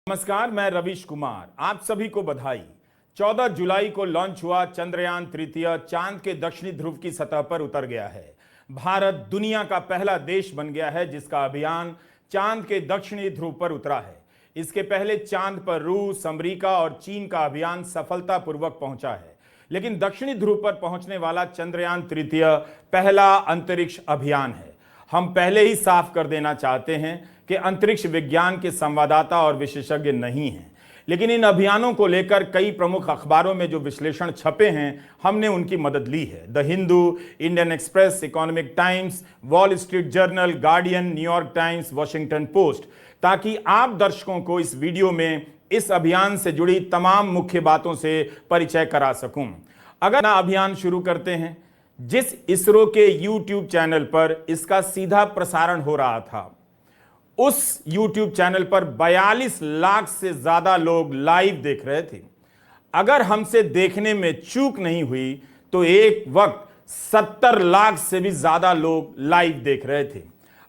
नमस्कार, मैं रवीश कुमार। आप सभी को बधाई। 14 जुलाई को लॉन्च हुआ चंद्रयान तृतीय चांद के दक्षिणी ध्रुव की सतह पर उतर गया है। भारत दुनिया का पहला देश बन गया है जिसका अभियान चांद के दक्षिणी ध्रुव पर उतरा है। इसके पहले चांद पर रूस, अमेरिका और चीन का अभियान सफलतापूर्वक पहुंचा है, लेकिन दक्षिणी ध्रुव पर पहुंचने वाला चंद्रयान तृतीय पहला अंतरिक्ष अभियान है। हम पहले ही साफ कर देना चाहते हैं कि अंतरिक्ष विज्ञान के संवाददाता और विशेषज्ञ नहीं हैं, लेकिन इन अभियानों को लेकर कई प्रमुख अखबारों में जो विश्लेषण छपे हैं, हमने उनकी मदद ली है। The Hindu, Indian express, economic times, wall street journal, guardian, New York times, Washington post, ताकि आप दर्शकों को इस वीडियो में इस अभियान से जुड़ी तमाम मुख्य बातों से परिचय करा सकूं। अगर ना अभियान शुरू करते हैं, जिस इसरो के यूट्यूब चैनल पर इसका सीधा प्रसारण हो रहा था, उस यूट्यूब चैनल पर 42 लाख से ज्यादा लोग लाइव देख रहे थे। अगर हमसे देखने में चूक नहीं हुई तो एक वक्त 70 लाख से भी ज्यादा लोग लाइव देख रहे थे।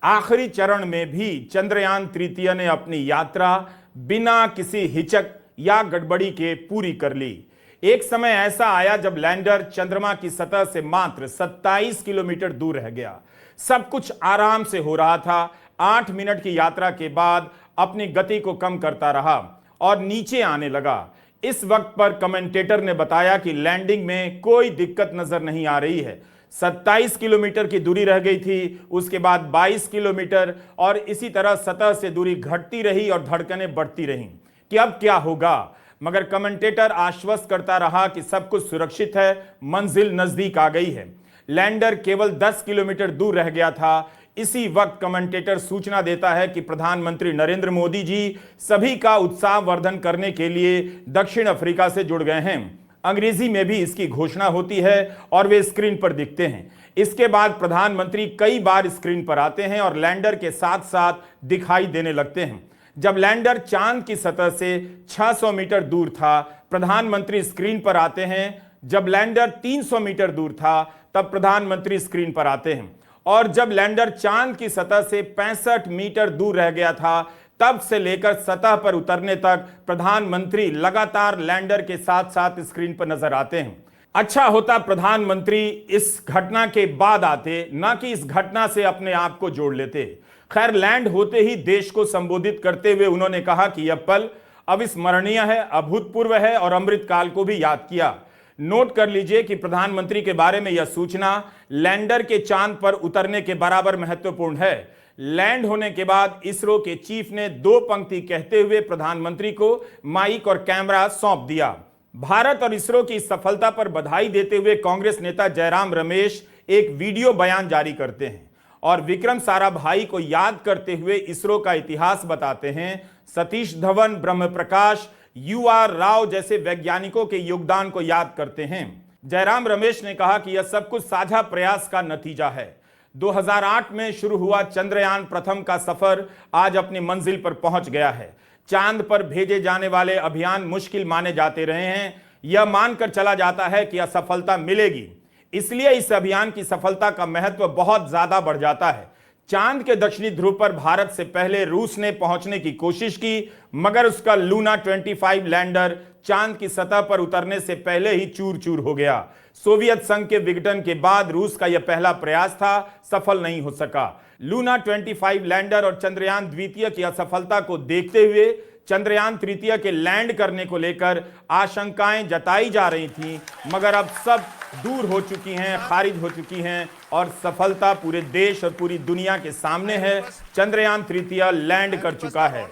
आखिरी चरण में भी चंद्रयान तृतीय ने अपनी यात्रा बिना किसी हिचक या गड़बड़ी के पूरी कर ली। एक समय ऐसा आया जब लैंडर चंद्रमा की सतह से मात्र 27 किलोमीटर दूर रह गया। सब कुछ आराम से हो रहा था। 8 मिनट की यात्रा के बाद अपनी गति को कम करता रहा और नीचे आने लगा। इस वक्त पर कमेंटेटर ने बताया कि लैंडिंग में कोई दिक्कत नजर नहीं आ रही है। 27 किलोमीटर की दूरी रह गई थी, उसके बाद 22 किलोमीटर, और इसी तरह सतह से दूरी घटती रही और धड़कनें बढ़ती रहीं कि अब क्या होगा। मगर कमेंटेटर आश्वस्त करता रहा कि सब कुछ सुरक्षित है, मंजिल नजदीक आ गई है। लैंडर केवल 10 किलोमीटर दूर रह गया था। इसी वक्त कमेंटेटर सूचना देता है कि प्रधानमंत्री नरेंद्र मोदी जी सभी का उत्साह वर्धन करने के लिए दक्षिण अफ्रीका से जुड़ गए हैं। अंग्रेजी में भी इसकी घोषणा होती है और वे स्क्रीन पर दिखते हैं। इसके बाद प्रधानमंत्री कई बार स्क्रीन पर आते हैं और लैंडर के साथ साथ दिखाई देने लगते हैं। जब लैंडर चांद की सतह से 600 मीटर दूर था, प्रधानमंत्री स्क्रीन पर आते हैं। जब लैंडर 300 मीटर दूर था, तब प्रधानमंत्री स्क्रीन पर आते हैं। और जब लैंडर चांद की सतह से 65 मीटर दूर रह गया था, तब से लेकर सतह पर उतरने तक प्रधानमंत्री लगातार लैंडर के साथ साथ स्क्रीन पर नजर आते हैं। अच्छा होता प्रधानमंत्री इस घटना के बाद आते, ना कि इस घटना से अपने आप को जोड़ लेते। खैर, लैंड होते ही देश को संबोधित करते हुए उन्होंने कहा कि यह पल अविस्मरणीय है, अभूतपूर्व है और अमृतकाल को भी याद किया। नोट कर लीजिए कि प्रधानमंत्री के बारे में यह सूचना लैंडर के चांद पर उतरने के बराबर महत्वपूर्ण है। लैंड होने के बाद इसरो के चीफ ने 2 पंक्ति कहते हुए प्रधानमंत्री को माइक और कैमरा सौंप दिया। भारत और इसरो की सफलता पर बधाई देते हुए कांग्रेस नेता जयराम रमेश एक वीडियो बयान जारी करते हैं और विक्रम साराभाई को याद करते हुए इसरो का इतिहास बताते हैं। सतीश धवन, ब्रह्म प्रकाश, UR राव जैसे वैज्ञानिकों के योगदान को याद करते हैं। जयराम रमेश ने कहा कि यह सब कुछ साझा प्रयास का नतीजा है। 2008 में शुरू हुआ चंद्रयान प्रथम का सफर आज अपनी मंजिल पर पहुंच गया है। चांद पर भेजे जाने वाले अभियान मुश्किल माने जाते रहे हैं। यह मानकर चला जाता है कि असफलता मिलेगी, इसलिए इस अभियान की सफलता का महत्व बहुत ज्यादा बढ़ जाता है। चांद के दक्षिणी ध्रुव पर भारत से पहले रूस ने पहुंचने की कोशिश की, मगर उसका लूना 25 लैंडर चांद की सतह पर उतरने से पहले ही चूर चूर हो गया। सोवियत संघ के विघटन के बाद रूस का यह पहला प्रयास था, सफल नहीं हो सका। लूना 25 लैंडर और चंद्रयान द्वितीय की असफलता को देखते हुए चंद्रयान तृतीय के लैंड करने को लेकर आशंकाएं जताई जा रही थी, मगर अब सब दूर हो चुकी हैं, खारिज हो चुकी हैं और सफलता पूरे देश और पूरी दुनिया के सामने है। चंद्रयान तृतीय लैंड कर चुका है।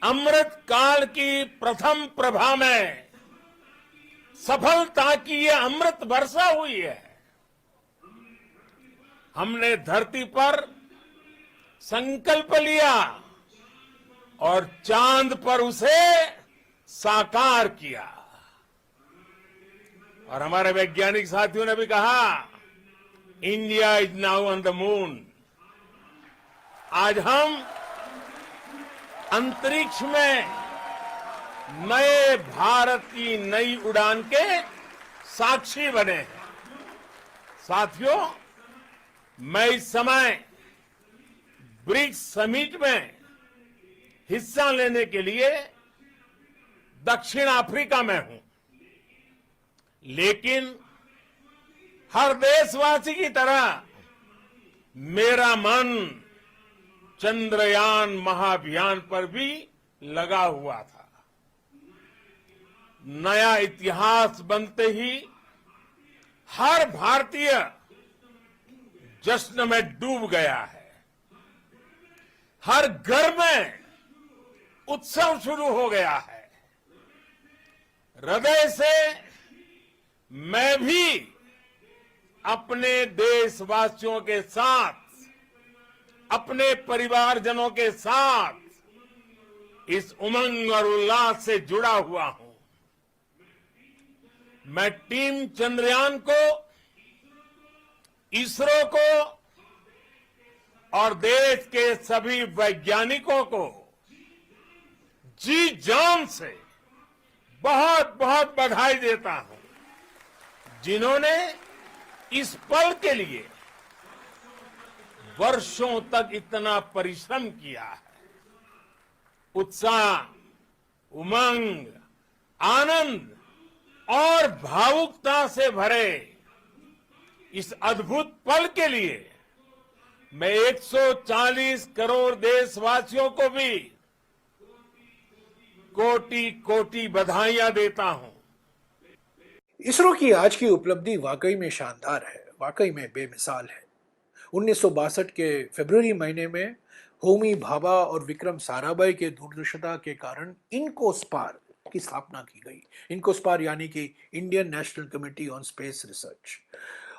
अमृत काल की प्रथम प्रभा में सफलता की यह अमृत वर्षा हुई है। हमने धरती पर संकल्प लिया और चांद पर उसे साकार किया। और हमारे वैज्ञानिक साथियों ने भी कहा, India is now on the moon. आज हम अंतरिक्ष में नए भारत की नई उड़ान के साक्षी बने हैं। साथियों, मैं इस समय ब्रिक्स समिट में हिस्सा लेने के लिए दक्षिण अफ्रीका में हूं, लेकिन हर देशवासी की तरह मेरा मन चंद्रयान महाअभियान पर भी लगा हुआ था। नया इतिहास बनते ही हर भारतीय जश्न में डूब गया है। हर घर में उत्सव शुरू हो गया है। हृदय से मैं भी अपने देशवासियों के साथ, अपने परिवारजनों के साथ इस उमंग और उल्लास से जुड़ा हुआ हूं। मैं टीम चंद्रयान को, इसरो को और देश के सभी वैज्ञानिकों को जी जान से बहुत बहुत बधाई देता हूं, जिन्होंने इस पल के लिए वर्षों तक इतना परिश्रम किया है। उत्साह, उमंग, आनंद और भावुकता से भरे इस अद्भुत पल के लिए मैं 140 करोड़ देशवासियों को भी कोटि कोटि बधाइयां देता हूं। इसरो की आज की उपलब्धि वाकई में शानदार है, वाकई में बेमिसाल है। 1962 के फरवरी महीने में होमी भाभा और विक्रम साराभाई के दूरदर्शिता के कारण इनकोस्पार की स्थापना की गई। इनकोस्पार यानी कि Indian national committee on space research.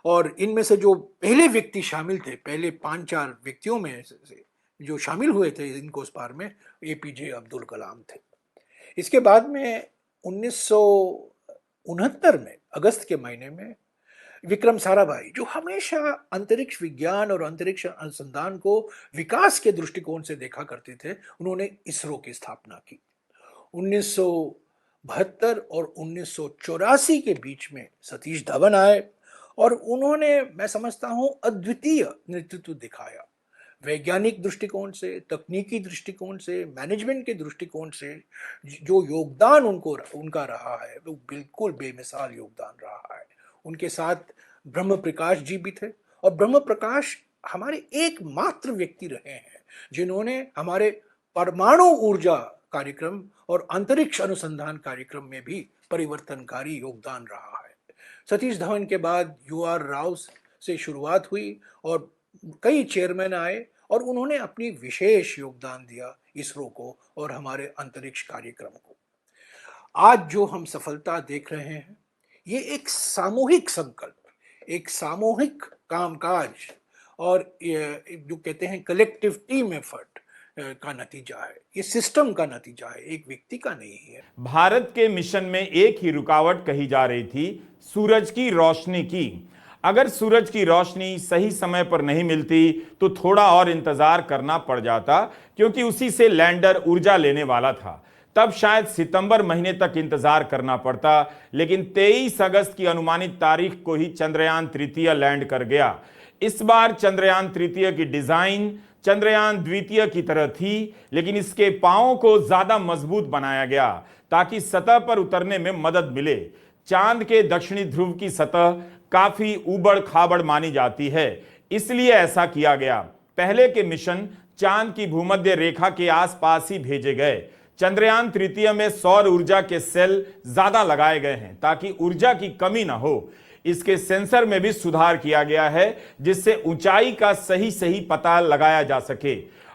और इनमें से जो पहले व्यक्ति शामिल थे, पहले 5-4 व्यक्तियों में से जो शामिल हुए थे इनकोस्पार में, एपीजे अब्दुल कलाम थे। इसके बाद में 1969 में अगस्त के महीने में विक्रम साराभाई, जो हमेशा अंतरिक्ष विज्ञान और अंतरिक्ष अनुसंधान को विकास के दृष्टिकोण से देखा करते थे, उन्होंने इसरो की स्थापना की। 1972 और 1984 के बीच में सतीश धवन आए और उन्होंने, मैं समझता हूं, अद्वितीय नेतृत्व दिखाया। वैज्ञानिक दृष्टिकोण से, तकनीकी दृष्टिकोण से, मैनेजमेंट के दृष्टिकोण से जो योगदान उनका रहा है वो बिल्कुल बेमिसाल योगदान रहा है। उनके साथ ब्रह्म प्रकाश जी भी थे और ब्रह्म प्रकाश हमारे एकमात्र व्यक्ति रहे हैं जिन्होंने हमारे परमाणु ऊर्जा कार्यक्रम और अंतरिक्ष अनुसंधान कार्यक्रम में भी परिवर्तनकारी योगदान रहा है। सतीश धवन के बाद यूआर राव से शुरुआत हुई और कई चेयरमैन आए और उन्होंने अपनी विशेष योगदान दिया इसरो को और हमारे अंतरिक्ष कार्यक्रम को। आज जो हम सफलता देख रहे हैं, ये एक सामूहिक संकल्प, एक सामूहिक कामकाज और जो कहते हैं कलेक्टिव टीम एफर्ट का नतीजा है। ये सिस्टम का नतीजा है, एक व्यक्ति का नहीं है। भारत के मिशन में एक ही रुकावट कही जा रही थी, सूरज की रोशनी की। अगर सूरज की रोशनी सही समय पर नहीं मिलती तो थोड़ा और इंतजार करना पड़ जाता, क्योंकि उसी से लैंडर ऊर्जा लेने वाला था। तब शायद सितंबर महीने तक इंतजार करना पड़ता, लेकिन 23 अगस्त की अनुमानित तारीख को ही चंद्रयान तृतीय लैंड कर गया। इस बार चंद्रयान तृतीय की डिजाइन चंद्रयान द्वितीय की तरह थी, लेकिन इसके पांवों को ज्यादा मजबूत बनाया गया ताकि सतह पर उतरने में मदद मिले। चांद के दक्षिणी ध्रुव की सतह काफी ऊबड़ खाबड़ मानी जाती है, इसलिए ऐसा किया गया। पहले के मिशन चांद की भूमध्य रेखा के आसपास ही भेजे गए। चंद्रयान तृतीय में सौर ऊर्जा के सेल ज्यादा लगाए गए हैं ताकि ऊर्जा की कमी ना हो। इसके सेंसर में भी सुधार किया गया है जिससे ऊंचाई का सही पता लगाया जा सके।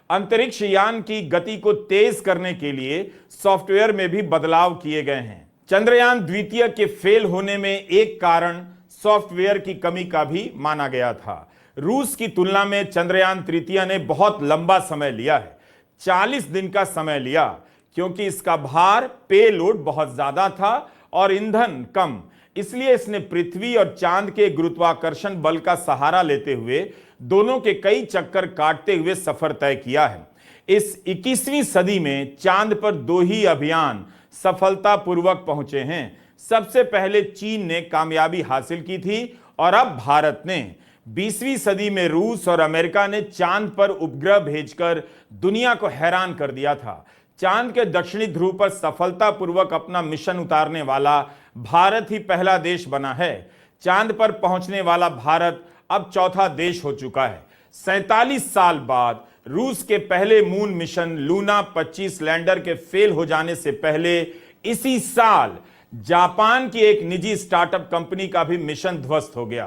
अंतरिक्ष यान की गति को तेज करने के लिए सॉफ्टवेयर में भी बदलाव किए गए हैं। चंद्रयान द्वितीय के फेल होने में एक कारण सॉफ्टवेयर की कमी का भी माना गया था। रूस की तुलना में चंद्रयान तृतीय ने बहुत लंबा समय लिया है, 40 दिन का समय लिया, क्योंकि इसका भार, पेलोड बहुत ज्यादा था और ईंधन कम। इसलिए इसने पृथ्वी और चांद के गुरुत्वाकर्षण बल का सहारा लेते हुए दोनों के कई चक्कर काटते हुए सफर तय किया है। इस 21वीं सदी में चांद पर 2 ही अभियान सफलतापूर्वक पहुंचे हैं। सबसे पहले चीन ने कामयाबी हासिल की थी और अब भारत ने। 20वीं सदी में रूस और अमेरिका ने चांद पर उपग्रह भेजकर दुनिया को हैरान कर दिया था। चांद के दक्षिणी ध्रुव पर सफलतापूर्वक अपना मिशन उतारने वाला भारत ही पहला देश बना है। चांद पर पहुंचने वाला भारत अब चौथा देश हो चुका है। 47 साल बाद रूस के पहले मून मिशन लूना 25 लैंडर के फेल हो जाने से पहले इसी साल जापान की एक निजी स्टार्टअप कंपनी का भी मिशन ध्वस्त हो गया।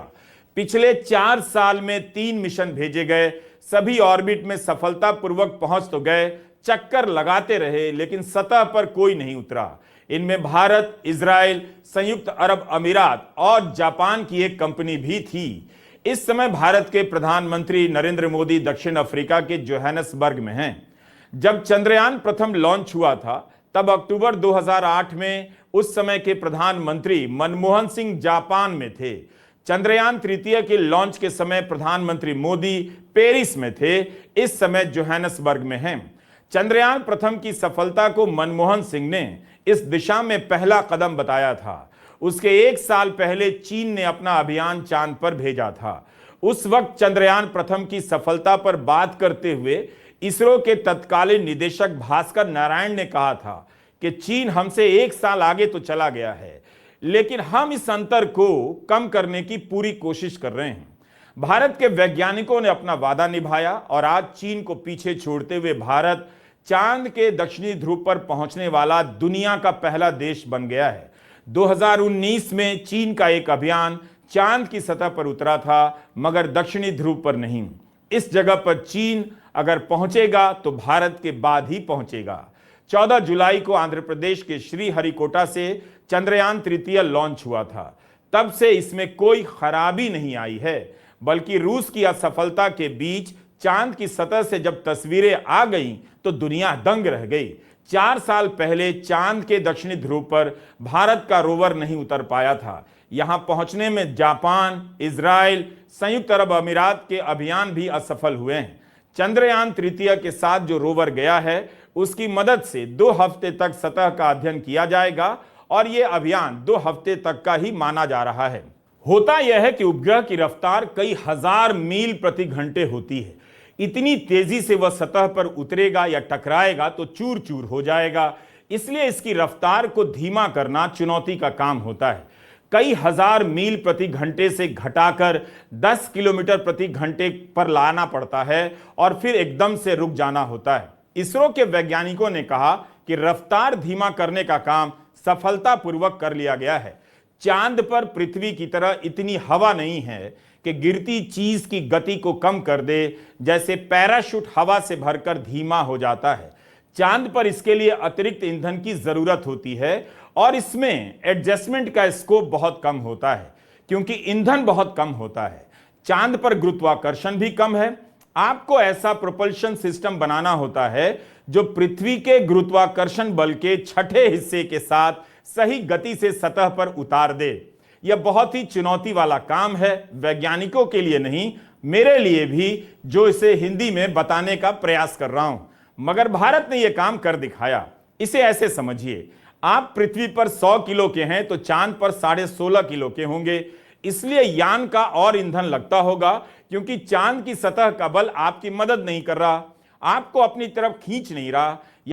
पिछले 4 साल में 3 मिशन भेजे गए, सभी ऑर्बिट में सफलतापूर्वक पहुंच तो गए, चक्कर लगाते रहे, लेकिन सतह पर कोई नहीं उतरा। इनमें भारत, इजराइल, संयुक्त अरब अमीरात और जापान की एक कंपनी भी थी। इस समय भारत के प्रधानमंत्री नरेंद्र मोदी दक्षिण अफ्रीका के जोहानिसबर्ग में हैं। जब चंद्रयान प्रथम लॉन्च हुआ था तब अक्टूबर 2008 में उस समय के प्रधानमंत्री मनमोहन सिंह जापान में थे। चंद्रयान तृतीय के लॉन्च के समय प्रधानमंत्री मोदी पेरिस में थे, इस समय जोहानिसबर्ग में हैं। चंद्रयान प्रथम की सफलता को मनमोहन सिंह ने इस दिशा में पहला कदम बताया था। उसके 1 साल पहले चीन ने अपना अभियान चांद पर भेजा था। उस वक्त चंद्रयान प्रथम की सफलता पर बात करते हुए इसरो के तत्कालीन निदेशक भास्कर नारायण ने कहा था कि चीन हमसे 1 साल आगे तो चला गया है, लेकिन हम इस अंतर को कम करने की पूरी कोशिश कर रहे हैं। भारत के वैज्ञानिकों ने अपना वादा निभाया और आज चीन को पीछे छोड़ते हुए भारत चांद के दक्षिणी ध्रुव पर पहुंचने वाला दुनिया का पहला देश बन गया है। 2019 में चीन का एक अभियान चांद की सतह पर उतरा था, मगर दक्षिणी ध्रुव पर नहीं। इस जगह पर चीन अगर पहुंचेगा तो भारत के बाद ही पहुंचेगा। 14 जुलाई को आंध्र प्रदेश के श्रीहरिकोटा से चंद्रयान तृतीय लॉन्च हुआ था। तब से इसमें कोई खराबी नहीं आई है, बल्कि रूस की असफलता के बीच चांद की सतह से जब तस्वीरें आ गईं तो दुनिया दंग रह गई। 4 साल पहले चांद के दक्षिणी ध्रुव पर भारत का रोवर नहीं उतर पाया था। यहां पहुंचने में जापान, इजराइल, संयुक्त अरब अमीरात के अभियान भी असफल हुए हैं। चंद्रयान तृतीय के साथ जो रोवर गया है उसकी मदद से 2 हफ्ते तक सतह का अध्ययन किया जाएगा और यह अभियान 2 हफ्ते तक का ही माना जा रहा है। होता यह है कि उपग्रह की रफ्तार कई हजार मील प्रति घंटे होती है। इतनी तेजी से वह सतह पर उतरेगा या टकराएगा तो चूर चूर हो जाएगा। इसलिए इसकी रफ्तार को धीमा करना चुनौती का काम होता है। कई हजार मील प्रति घंटे से घटाकर 10 किलोमीटर प्रति घंटे पर लाना पड़ता है और फिर एकदम से रुक जाना होता है। इसरो के वैज्ञानिकों ने कहा कि रफ्तार धीमा करने का काम सफलतापूर्वक कर लिया गया है। चांद पर पृथ्वी की तरह इतनी हवा नहीं है कि गिरती चीज की गति को कम कर दे, जैसे पैराशूट हवा से भरकर धीमा हो जाता है। चांद पर इसके लिए अतिरिक्त ईंधन की जरूरत होती है और इसमें एडजस्टमेंट का स्कोप बहुत कम होता है, क्योंकि ईंधन बहुत कम होता है। चांद पर गुरुत्वाकर्षण भी कम है। आपको ऐसा प्रोपल्शन सिस्टम बनाना होता है जो पृथ्वी के गुरुत्वाकर्षण बल के छठे हिस्से के साथ सही गति से सतह पर उतार दे। यह बहुत ही चुनौती वाला काम है, वैज्ञानिकों के लिए नहीं, मेरे लिए भी, जो इसे हिंदी में बताने का प्रयास कर रहा हूं। मगर भारत ने यह काम कर दिखाया। इसे ऐसे समझिए, आप पृथ्वी पर 100 किलो के हैं तो चांद पर 16.5 किलो के होंगे। इसलिए यान का और ईंधन लगता होगा, क्योंकि चांद की सतह का बल आपकी मदद नहीं कर रहा, आपको अपनी तरफ खींच नहीं रहा।